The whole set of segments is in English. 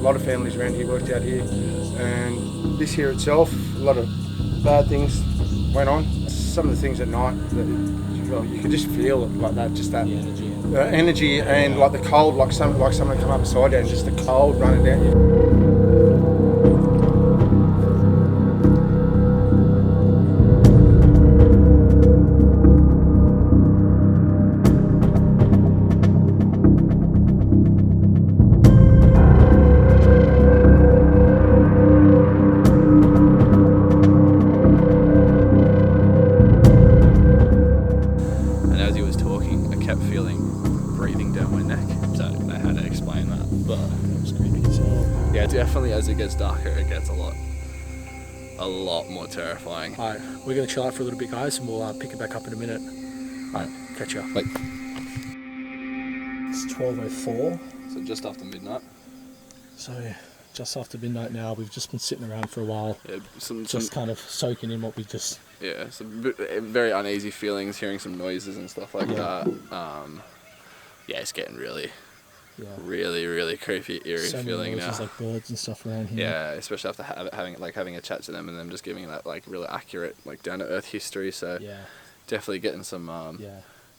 lot of families around here worked out here. And this year itself, a lot of bad things went on. Some of the things at night that, well, you could just feel it like that, just that energy and like the cold, like someone come up beside you and just the cold running down you. Definitely, as it gets darker, it gets a lot more terrifying. Alright, we're going to chill out for a little bit, guys, and we'll pick it back up in a minute. Alright, catch you up. Like, it's 12:04. So just after midnight. So just after midnight now. We've just been sitting around for a while. Yeah, some kind of soaking in what we just... Yeah, some very uneasy feelings, hearing some noises and stuff like that. Yeah, it's getting really creepy, eerie feeling now. Like birds and stuff around here. Yeah, especially after having a chat to them and them just giving that like really accurate, like down to earth history. So definitely getting some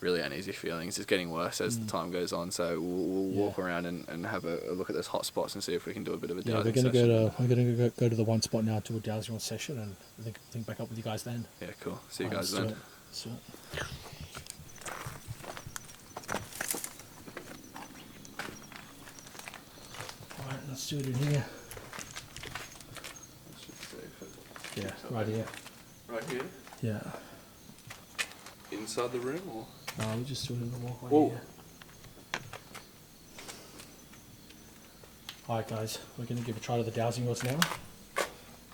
really uneasy feelings. It's getting worse as the time goes on. So we'll walk around and have a look at those hot spots and see if we can do a bit of a dowsing session. We're gonna go to the one spot now, do a dowsing session, and think back up with you guys then. Yeah, cool. See you guys then. Let's do it in here. Yeah, right here. Right here? Yeah. Inside the room or? No, we just do it in the walkway here. Alright guys, we're going to give a try to the dowsing rods now.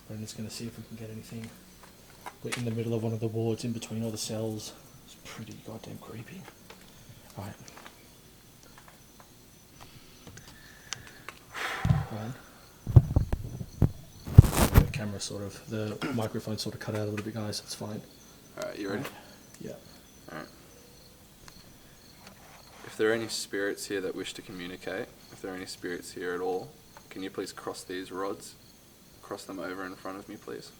Brendan's going to see if we can get anything. We're in the middle of one of the wards in between all the cells. It's pretty goddamn creepy. Alright. The camera the microphone sort of cut out a little bit, guys. It's fine. Alright, you ready? Yeah. Alright. If there are any spirits here that wish to communicate, if there are any spirits here at all, can you please cross these rods? Cross them over in front of me, please.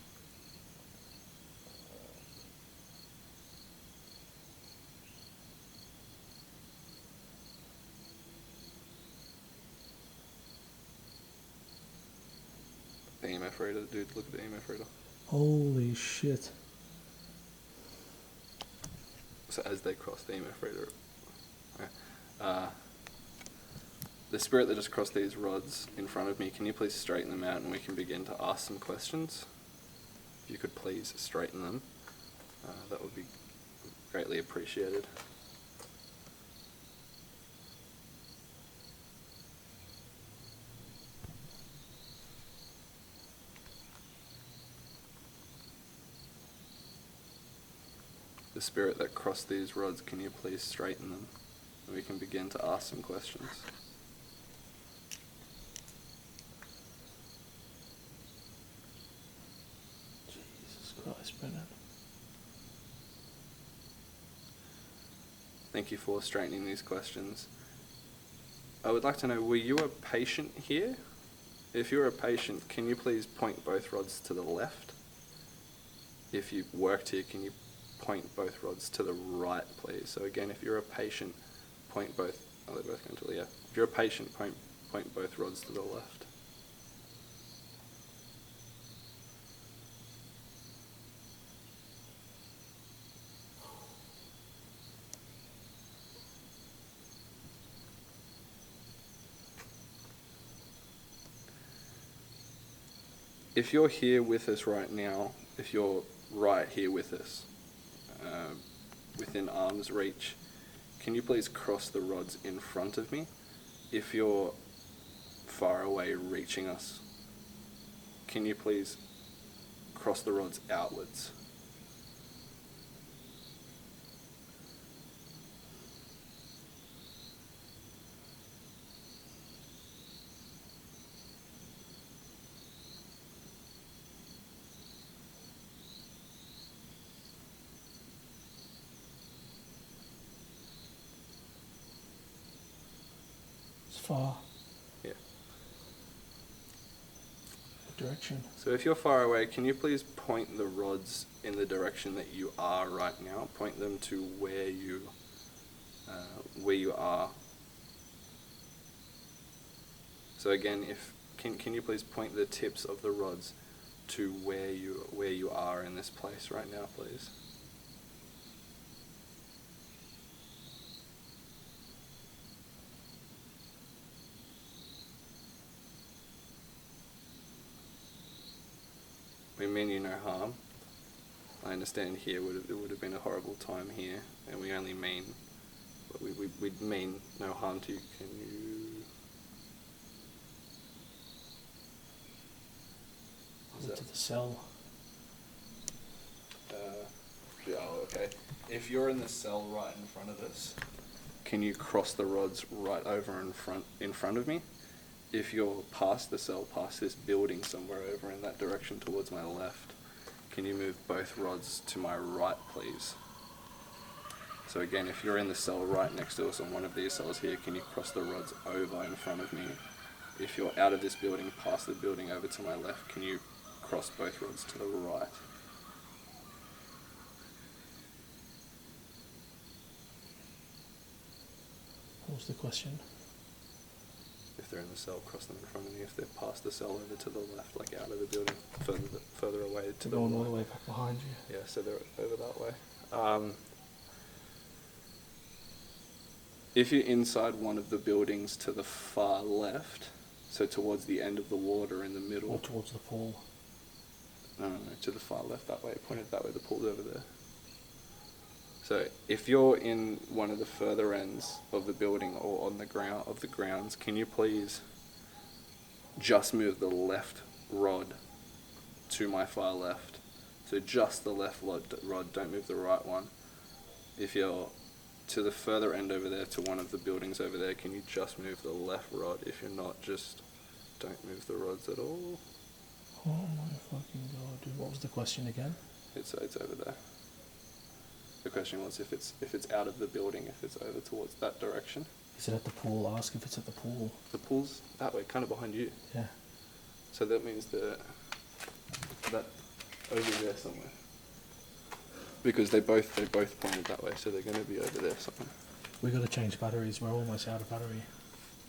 The EMF reader, dude, look at the EMF reader. Holy shit. So as they cross the EMF reader, the spirit that just crossed these rods in front of me, can you please straighten them out and we can begin to ask some questions? If you could please straighten them, that would be greatly appreciated. The spirit that crossed these rods, can you please straighten them? And we can begin to ask some questions. Jesus Christ, Brennan. Thank you for straightening these questions. I would like to know, were you a patient here? If you're a patient, can you please point both rods to the left? If you worked here, can you point both rods to the right, please? So again, if you're a patient, point both, they're both going to the left. If you're a patient, point both rods to the left. If you're here with us right now, if you're right here with us, within arm's reach, can you please cross the rods in front of me? If you're far away reaching us, can you please cross the rods outwards? Far. Yeah. direction? So if you're far away, can you please point the rods in the direction that you are right now? Point them to where you are. So again, can you please point the tips of the rods to where you are in this place right now, please? We mean you no harm. I understand here it would have been a horrible time here, and we only mean, but we mean no harm to you. Can you? To the cell. Oh, okay. If you're in the cell right in front of us, can you cross the rods right over in front of me? If you're past the cell, past this building somewhere over in that direction towards my left, can you move both rods to my right, please? So again, if you're in the cell right next to us on one of these cells here, can you cross the rods over in front of me? If you're out of this building, past the building over to my left, can you cross both rods to the right? What was the question? If they're in the cell, cross them in front of me. If they're past the cell, over to the left, like out of the building, further away to the going right. all the way back behind you. Yeah, so they're over that way. If you're inside one of the buildings to the far left, so towards the end of the water in the middle. Or towards the pool. No, to the far left, that way, pointed that way, the pool's over there. So if you're in one of the further ends of the building or on the grounds, can you please just move the left rod to my far left? So just the left rod, don't move the right one. If you're to the further end over there, to one of the buildings over there, can you just move the left rod? If you're not, just don't move the rods at all. Oh my fucking god, dude. What was the question again? It's over there. The question was if it's out of the building, if it's over towards that direction. Is it at the pool? Ask if it's at the pool. The pool's that way, kind of behind you. Yeah. So that means that over there somewhere. Because they both pointed that way, so they're going to be over there somewhere. We got to change batteries. We're almost out of battery.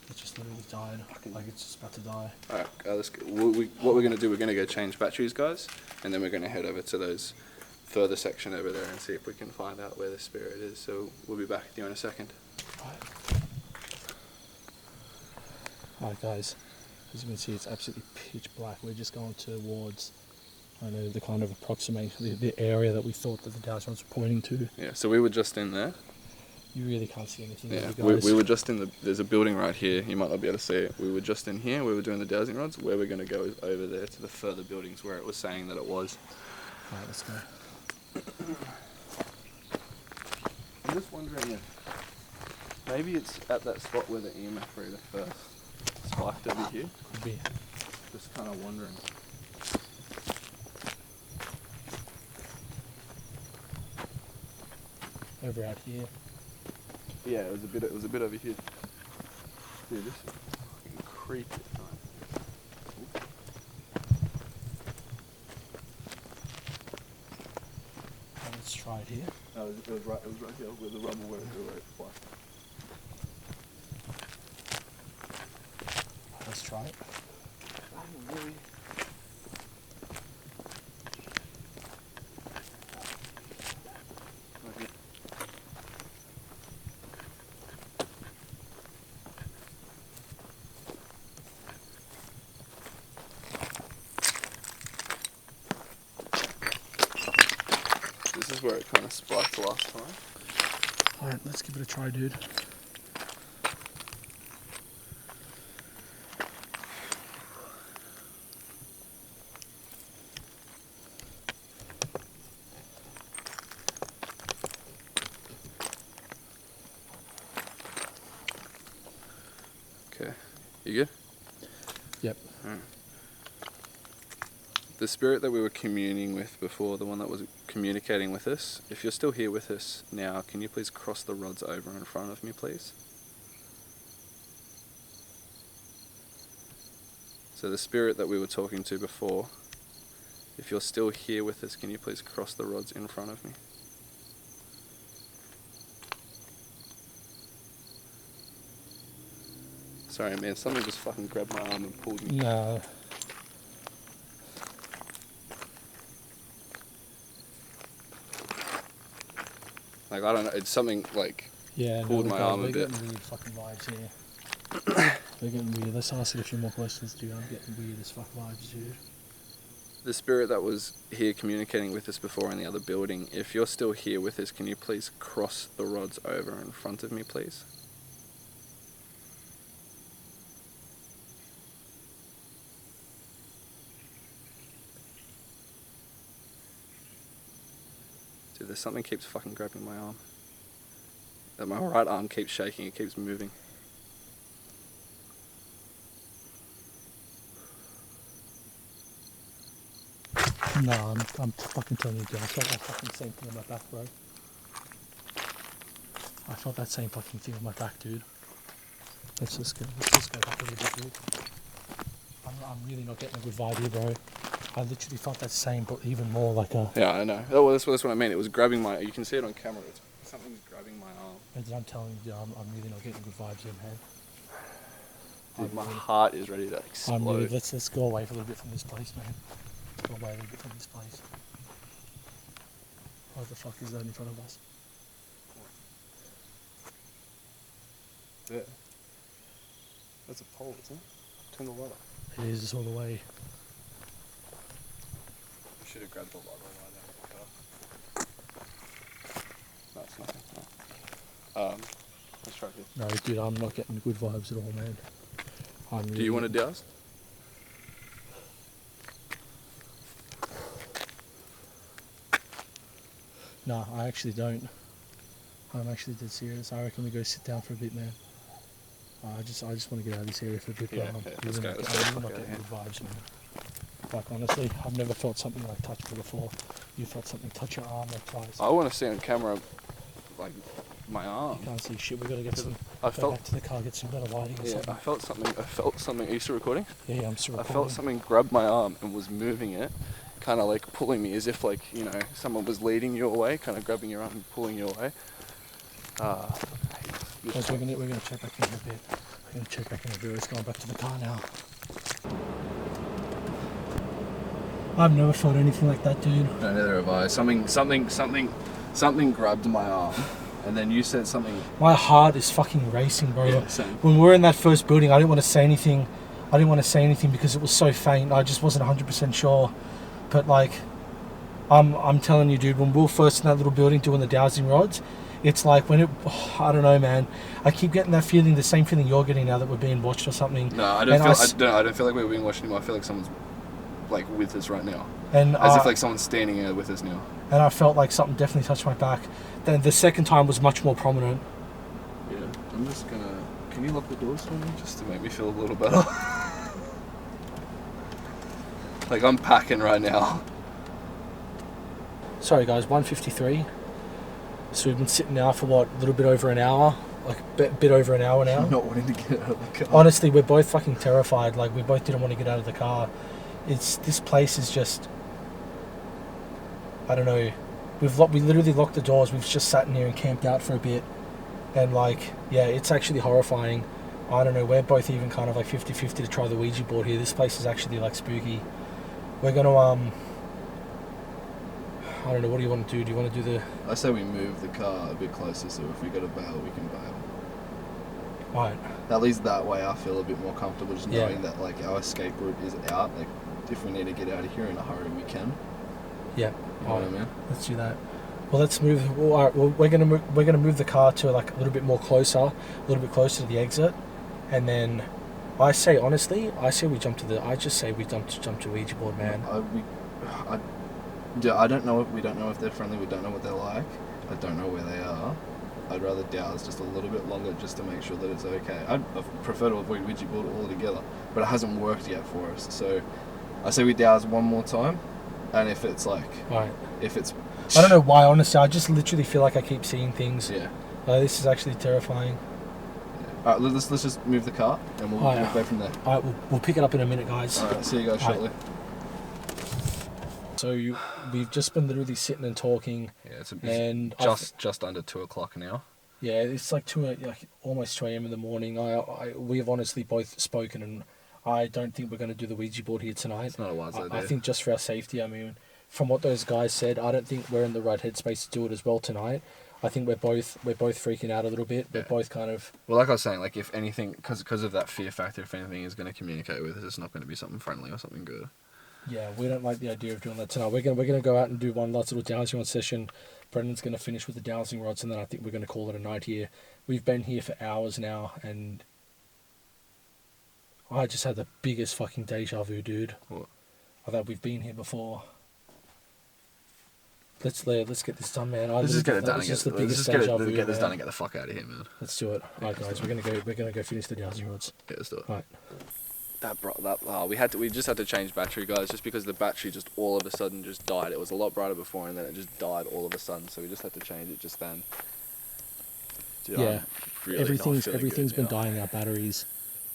It just literally died. Like it's just about to die. Alright, let's go. What we're going to do, we're going to go change batteries, guys, and then we're going to head over to those further section over there and see if we can find out where the spirit is. So we'll be back with you in a second. Alright guys, as you can see, it's absolutely pitch black. We're just going towards, I know, the kind of approximate the area that we thought that the dowsing rods were pointing to. Yeah, so we were just in there. You really can't see anything. Yeah, guys. we were just in there's a building right here, you might not be able to see it. We were just in here, we were doing the dowsing rods. Where we're going to go is over there to the further buildings where it was saying that it was. Alright, let's go. I'm just wondering if maybe it's at that spot where the EMF reader first spiked over here. Could be. Just kind of wondering. Over out here. Yeah, it was a bit over here. Dude, this is fucking creepy at night. Let's try it here. No, it was right here where the rubble where it spiked. Let's try it. Really? This is where it kind of spiked last time. Alright, let's give it a try, dude. Okay, you good? Yep. Alright. The spirit that we were communing with before, the one that was communicating with us, if you're still here with us now, can you please cross the rods over in front of me, please? So the spirit that we were talking to before, if you're still here with us, can you please cross the rods in front of me? Sorry, man, something just fucking grabbed my arm and pulled me. No. Like, I don't know, it's something like Yeah, pulled my arm a we're bit. getting weird fucking vibes here. We're getting weird. Let's ask it a few more questions, dude. I'm getting weird as fuck vibes, dude. The spirit that was here communicating with us before in the other building, if you're still here with us, can you please cross the rods over in front of me, please? Dude, there's something keeps fucking grabbing my arm. That my right arm keeps shaking, it keeps moving. No, I'm fucking telling you, dude. I felt that fucking same thing on my back, bro. I felt that same fucking thing on my back, dude. Let's just go back a little bit, dude. I'm really not getting a good vibe here, bro. I literally felt that same, but even more like a... Yeah, I know. Oh, well, that's what I mean. It was grabbing my... You can see it on camera. Something's grabbing my arm. And I'm telling you, dude, I'm really not getting good vibes here, man. Dude, my heart is ready to explode. Let's go away for a little bit from this place, man. Let's go away a little bit from this place. What the fuck is that in front of us? Yeah. That's a pole, isn't it? Turn the light up. It is, it's all the way. I should have grabbed the light out of the car. No, it's nothing. No. Let's try here. No, dude, I'm not getting good vibes at all, man. Do you want to douse? No, I actually don't. I'm actually dead serious. I reckon we go sit down for a bit, man. I just want to get out of this area for a bit. Yeah, but let's go. I'm not getting good vibes, man. Like, honestly, I've never felt something like touch me before. You felt something touch your arm like twice. I want to see on camera, like, my arm. You can't see shit. We gotta get some. I Go felt. back to the car, get some better lighting or Yeah, something. I felt something. Are you still recording? Yeah, I'm still I recording. felt something grab my arm and was moving it, kind of like pulling me, as if like, you know, someone was leading you away, kind of grabbing your arm and pulling you away. Guys, we're gonna check back in a bit. We're gonna check back in a bit. Let's go back to the car now. I've never felt anything like that, dude. No, neither have I. Something grabbed my arm, and then you said something. My heart is fucking racing, bro. Yeah, same. When we were in that first building, I didn't want to say anything. Because it was so faint. I just wasn't 100% sure. But like, I'm telling you, dude, when we were first in that little building doing the dowsing rods, it's like when it, I don't know, man. I keep getting that feeling, the same feeling you're getting now that we're being watched or something. No, I don't feel like we're being watched anymore. I feel like someone's like with us right now. And as if like someone's standing here with us now. And I felt like something definitely touched my back. Then the second time was much more prominent. Yeah, I'm just gonna. Can you lock the doors for me, just to make me feel a little better? Like, I'm packing right now. Sorry guys, 1:53. So we've been sitting now for what, a little bit over an hour? Like a bit over an hour now. I'm not wanting to get out of the car. Honestly, we're both fucking terrified. Like, we both didn't want to get out of the car. This place is just, I don't know. We literally locked the doors. We've just sat in here and camped out for a bit. And like, yeah, it's actually horrifying. I don't know, we're both even kind of like 50-50 to try the Ouija board here. This place is actually like spooky. We're gonna, I don't know, what do you want to do? Do you want to do the... I say we move the car a bit closer, so if we got to bail, we can bail. Right. At least that way I feel a bit more comfortable just Yeah. knowing that like our escape route is out. Like, if we need to get out of here in a hurry, we can. Yeah. You know what I mean? Let's do that. Well, let's move. Well, all right, well, we're gonna move the car to like a little bit closer to the exit, and then I say honestly, I say we jump to Ouija board, man. I don't know. We don't know if they're friendly. We don't know what they're like. I don't know where they are. I'd rather douse just a little bit longer just to make sure that it's okay. I'd prefer to avoid Ouija board altogether, but it hasn't worked yet for us. So I say we douse one more time, and if it's like, Right. if it's, I don't know why, honestly. I just literally feel like I keep seeing things. yeah. This is actually terrifying. Alright, let's just move the car and we'll go from there. Alright, we'll pick it up in a minute, guys. Alright, see you guys shortly. So we've just been literally sitting and talking. Yeah, it's just under 2 o'clock now. Yeah, it's like almost 2 a.m. in the morning. We have honestly both spoken, and I don't think we're going to do the Ouija board here tonight. It's not a wise idea. I think just for our safety. I mean, from what those guys said, I don't think we're in the right headspace to do it as well tonight. I think we're both freaking out a little bit. We're both kind of... Well, like I was saying, like if anything, because of that fear factor, if anything is going to communicate with us, it's not going to be something friendly or something good. Yeah, we don't like the idea of doing that tonight. We're gonna go out and do one last little dowsing rod session. Brendan's gonna finish with the dowsing rods, and then I think we're gonna call it a night here. We've been here for hours now, and I just had the biggest fucking deja vu, dude. What? I thought we've been here before. Let's get this done, man. Let's just get it done. Let's get this done and get the fuck out of here, man. Let's do it. Alright, guys, we're gonna go finish the dowsing rods. Yeah, let's do it. Right. We just had to change battery, guys, just because the battery just all of a sudden just died. It was a lot brighter before, and then it just died all of a sudden. So we just had to change it just then. Dude, yeah, really everything's been dying. Our batteries,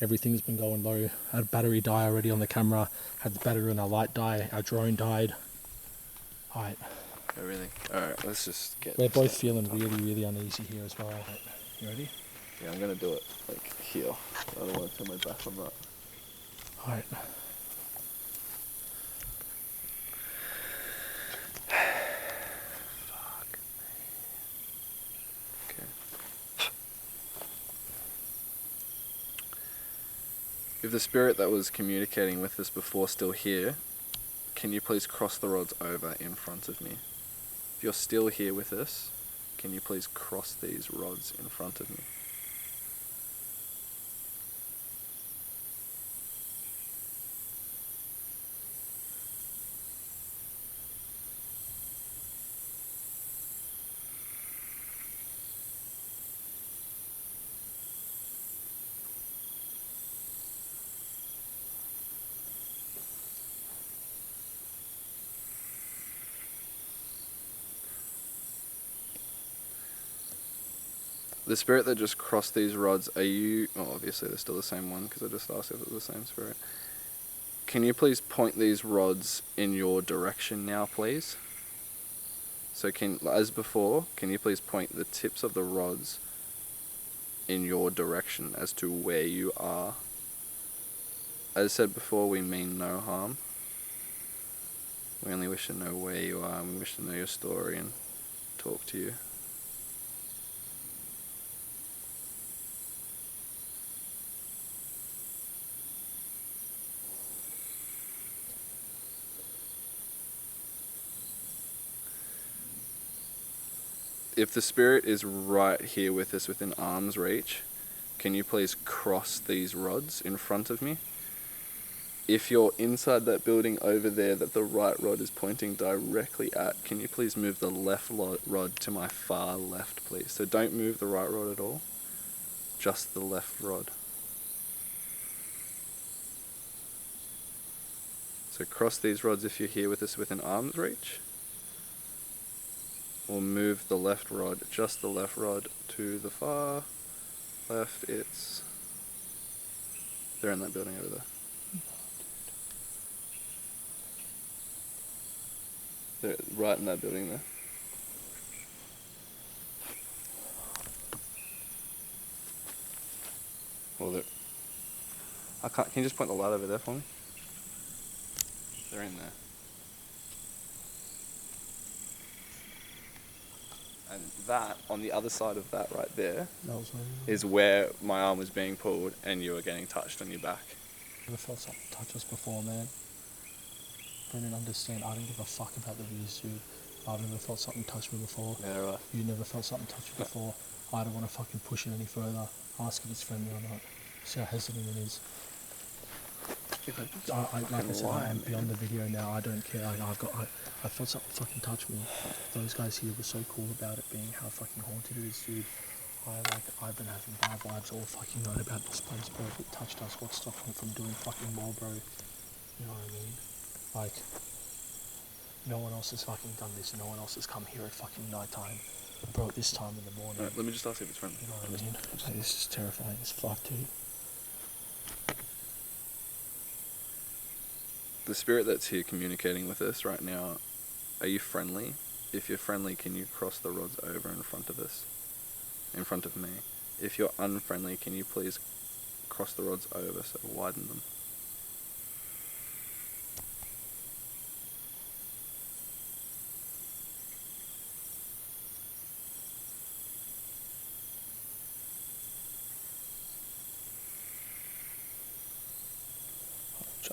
everything's been going low. Had battery die already on the camera. Had the battery on our light die. Our drone died. Alright. Everything. Alright, let's just get. We're both feeling really uneasy here as well. You ready? Yeah, I'm gonna do it like here. I don't want to turn my back on that. Alright. Fuck me. Okay. If the spirit that was communicating with us before still here, can you please cross the rods over in front of me? If you're still here with us, can you please cross these rods in front of me? The spirit that just crossed these rods, are you... Oh, obviously they're still the same one, because I just asked if it was the same spirit. Can you please point these rods in your direction now, please? So as before, can you please point the tips of the rods in your direction as to where you are? As said before, we mean no harm. We only wish to know where you are, and we wish to know your story and talk to you. If the spirit is right here with us within arm's reach, can you please cross these rods in front of me? If you're inside that building over there that the right rod is pointing directly at, can you please move the left rod to my far left, please? So don't move the right rod at all, just the left rod. So cross these rods if you're here with us within arm's reach. Or move the left rod, just the left rod, to the far left. They're in that building over there. They're right in that building there. Well, can you just point the light over there for me? They're in there. And that, on the other side of that right there, is where my arm was being pulled and you were getting touched on your back. Never felt something touch us before, man. Brendan, understand, I don't give a fuck about the views, dude. I've never felt something touch me before. Yeah, right. You never felt something touch you before. I don't want to fucking push it any further. Ask if it's friendly or not. See how hesitant it is. Like I said, I am beyond the video now. I don't care. I felt something fucking touch me. Those guys here were so cool about it being how fucking haunted it is, dude. I've been having bad vibes all fucking night about this place, bro. If it touched us, what stopped me from doing fucking more, bro? You know what I mean? Like, no one else has fucking done this. No one else has come here at fucking night time. Bro, at this time in the morning. Alright, let me just ask if it's friendly. You know what I mean? Like, this is terrifying as fuck, dude. The spirit that's here communicating with us right now, are you friendly? If you're friendly, can you cross the rods over in front of us? In front of me? If you're unfriendly, can you please cross the rods over, so widen them?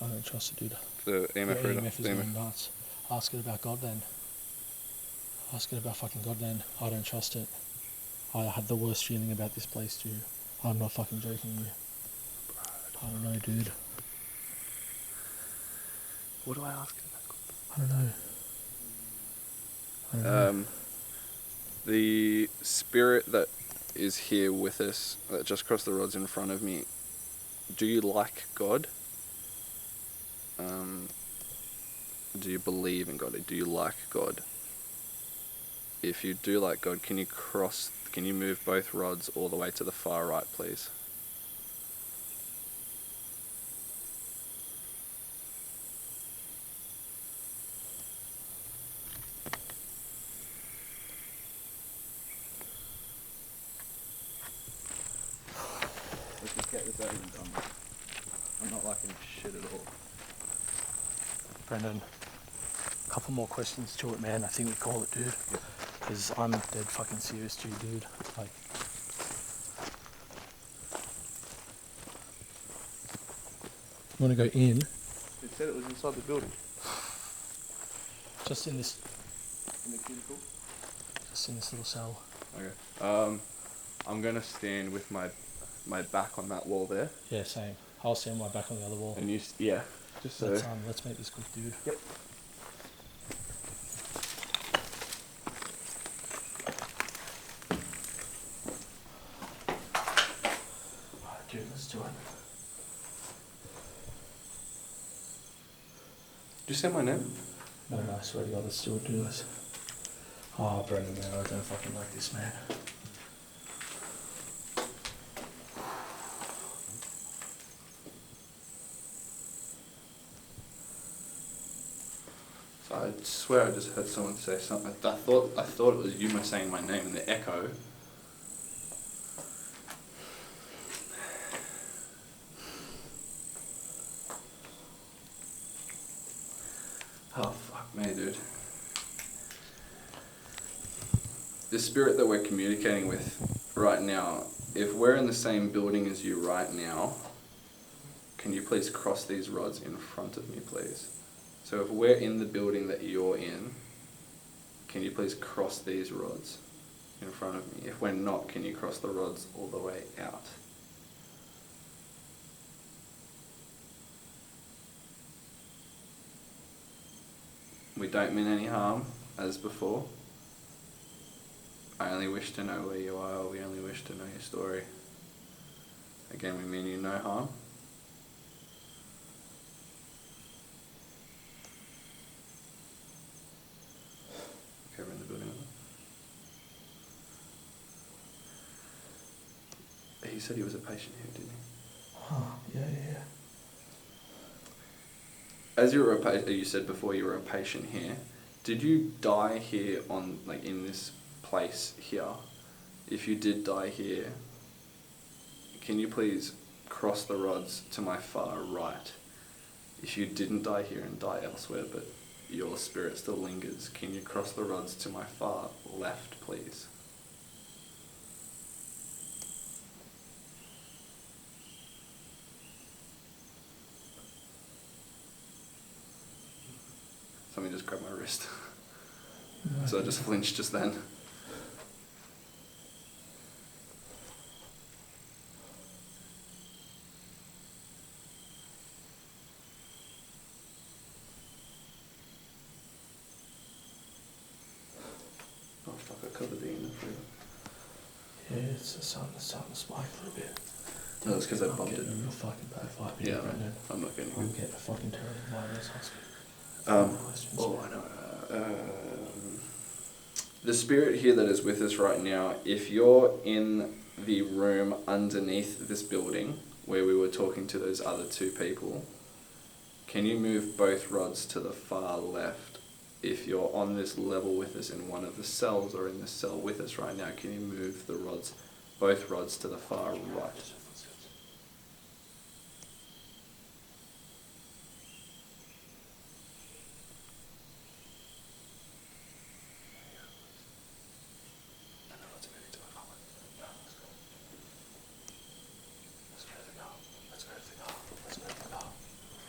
I don't trust it, dude. The EMF Your reader. EMF is going nuts. Ask it about God then. Ask it about fucking God then. I don't trust it. I had the worst feeling about this place, dude. I'm not fucking joking you. I don't know, dude. What do I ask it I don't know. I don't know. The spirit that is here with us, that just crossed the rods in front of me, do you like God? Do you believe in God? Do you like God? If you do like God, can you move both rods all the way to the far right, please? Let's just get this over and done with. I'm not liking shit at all. Brendan, a couple more questions to it, man. I think we call it, dude. Because I'm dead fucking serious to you, dude. Like, you want to go in? It said it was inside the building. Just in this, In the cubicle? just in this little cell. Okay. I'm gonna stand with my back on that wall there. Yeah, same. I'll stand my back on the other wall. And you, yeah. Just so. Let's make this quick, dude. Yep. Alright, dude, let's do it. Did you say my name? No, I swear to God, let's do it, dude. Let's... Oh, Brendan, man, I don't fucking like this, man. So I swear I just heard someone say something. I thought it was you saying my name in the echo. Oh fuck me, dude. The spirit that we're communicating with right now, if we're in the same building as you right now, can you please cross these rods in front of me, please? So if we're in the building that you're in, can you please cross these rods in front of me? If we're not, can you cross the rods all the way out? We don't mean any harm, as before. I only wish to know where you are, we only wish to know your story. Again, we mean you no harm. Okay, we're in the building. He said he was a patient here, didn't he? Oh, yeah. As you were you said before you were a patient here. Did you die here in this place here? If you did die here, can you please cross the rods to my far right? If you didn't die here and die elsewhere, but your spirit still lingers, can you cross the rods to my far left, please? Somebody just grabbed my wrist. So I just flinched just then. Oh fuck, I covered the EMF for you. Yeah, it's starting to spike a little bit. No, it's because I bumped it. I'm getting a real fucking bad vibe here, Yeah, Brendan. I'm not getting I'm it. getting a fucking terrible vibe. Let's ask you. I know. The spirit here that is with us right now, if you're in the room underneath this building where we were talking to those other two people, can you move both rods to the far left? If you're on this level with us in one of the cells or in the cell with us right now, can you move the rods, both rods to the far right?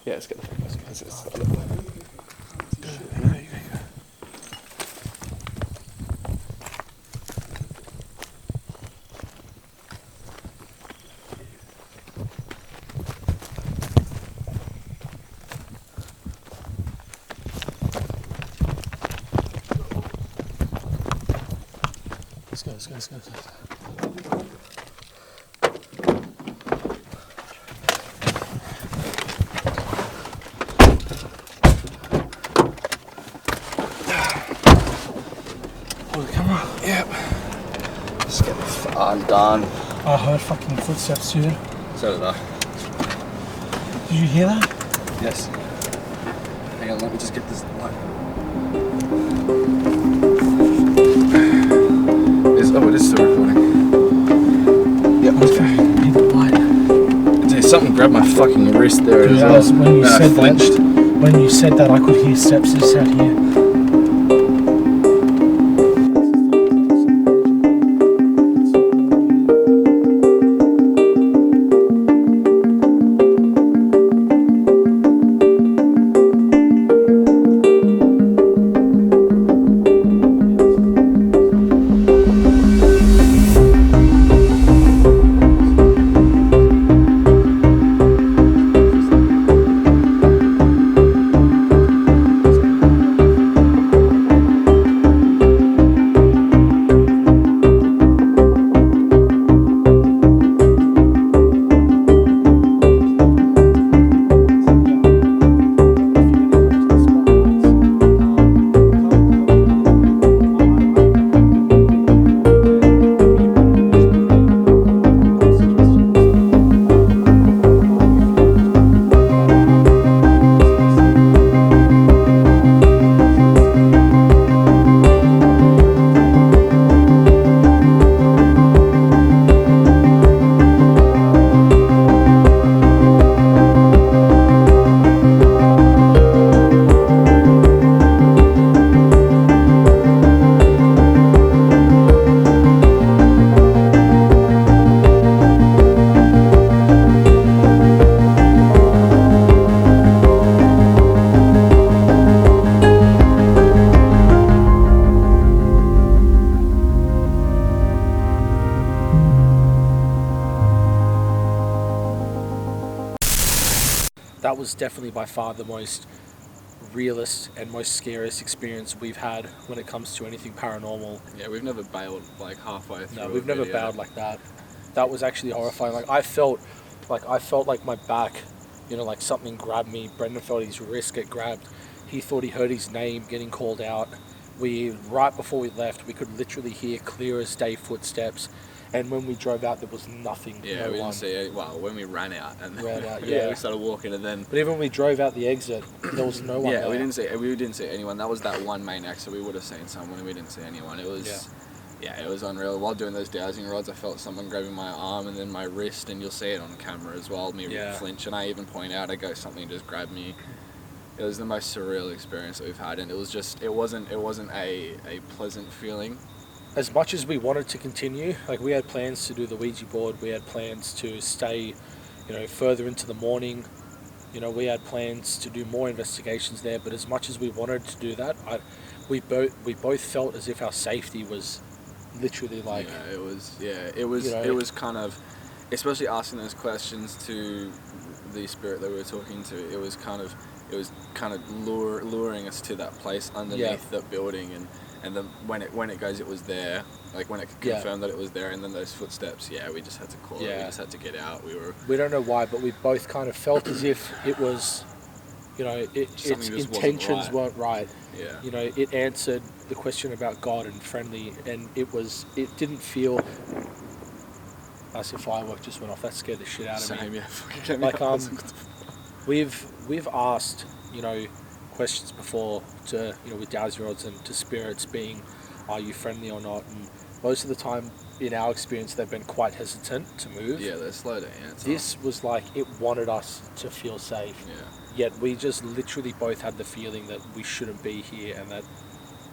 Yeah, let's get the phone. Let's go. Hold the camera. Yep. Just get undone. I heard fucking footsteps too. So did I. Did you hear that? Yes. Hang on, let me just get this light. It is still recording. Yep, okay. Hit the light. Dude, something grabbed my fucking wrist there Dude, as well. when you said flinched. When you said that, I could hear steps just out here. That was definitely by far the most realist and most scariest experience we've had when it comes to anything paranormal. Yeah, we've never bailed like halfway through. No, we've never bailed like that. That was actually horrifying. I felt like my back, like something grabbed me. Brendan felt his wrist get grabbed. He thought he heard his name getting called out. Right before we left, we could literally hear clear as day footsteps. And when we drove out, there was nothing. Yeah, no we one. didn't see any. Well, when we ran out, Yeah, we started walking, and then. But even when we drove out the exit, there was no one. Yeah, there. we didn't see anyone. That was that one main exit. We would have seen someone, and we didn't see anyone. It was. Yeah, it was unreal. While doing those dowsing rods, I felt someone grabbing my arm and then my wrist, and you'll see it on camera as well. Me flinch, and I even point out, something just grabbed me. It was the most surreal experience that we've had, and it wasn't a pleasant feeling. As much as we wanted to continue, like we had plans to do the Ouija board, we had plans to stay, further into the morning. We had plans to do more investigations there. But as much as we wanted to do that, we both felt as if our safety was literally like. Yeah, it was kind of, especially asking those questions to the spirit that we were talking to. It was kind of luring us to that place underneath that building, and then when it goes, it was there. Like when it confirmed that it was there, and then those footsteps. Yeah, we just had to call it. We just had to get out. We don't know why, but we both kind of felt as if it was, its intentions weren't right. Yeah. It answered the question about God and friendly, and it didn't feel. I see firework just went off. That scared the shit out of me. Same, yeah. Fucking get me Like up. we've asked, you know, questions before to, you know, with dowsing rods and to spirits being, are you friendly or not? And most of the time, in our experience, they've been quite hesitant to move. Yeah, they're slow to answer. This was like it wanted us to feel safe. Yeah. Yet we just literally both had the feeling that we shouldn't be here and that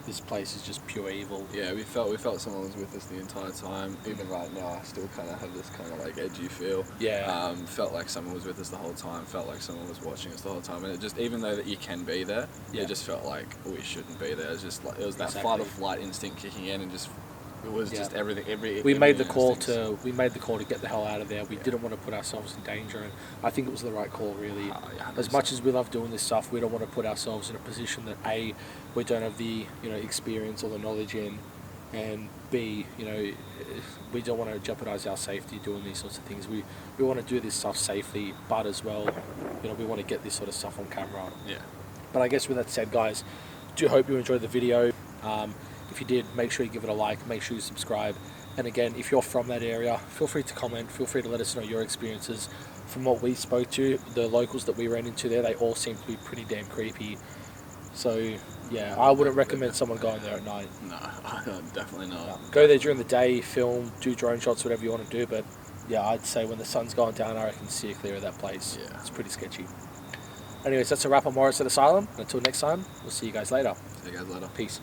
this place is just pure evil. Yeah, we felt someone was with us the entire time. Even right now, I still kind of have this kind of like edgy feel. Yeah. Felt like someone was with us the whole time. Felt like someone was watching us the whole time. And it just, even though that you can be there, Yeah. it just felt like we shouldn't be there. It was just like, it was that Exactly. fight or flight instinct kicking in, and just it was Yeah. just everything. We made the instincts. call to get the hell out of there. We didn't want to put ourselves in danger, and I think it was the right call, really. Yeah, As much as we love doing this stuff, we don't want to put ourselves in a position that A, we don't have the, you know, experience or the knowledge in, and B, you know, we don't want to jeopardize our safety doing these sorts of things. We want to do this stuff safely, but as well, you know, we want to get this sort of stuff on camera. Yeah. But I guess with that said, guys, do hope you enjoyed the video. If you did, make sure you give it a like, make sure you subscribe. And again, if you're from that area, feel free to comment, feel free to let us know your experiences. From what we spoke to, the locals that we ran into there, they all seem to be pretty damn creepy. So, yeah, I wouldn't recommend someone going there at night. No, definitely not. Go there during the day, film, do drone shots, whatever you want to do. But, yeah, I'd say when the sun's going down, I reckon steer clear of that place. Yeah. It's pretty sketchy. Anyways, that's a wrap on Morisset Asylum. Until next time, we'll see you guys later. See you guys later. Peace.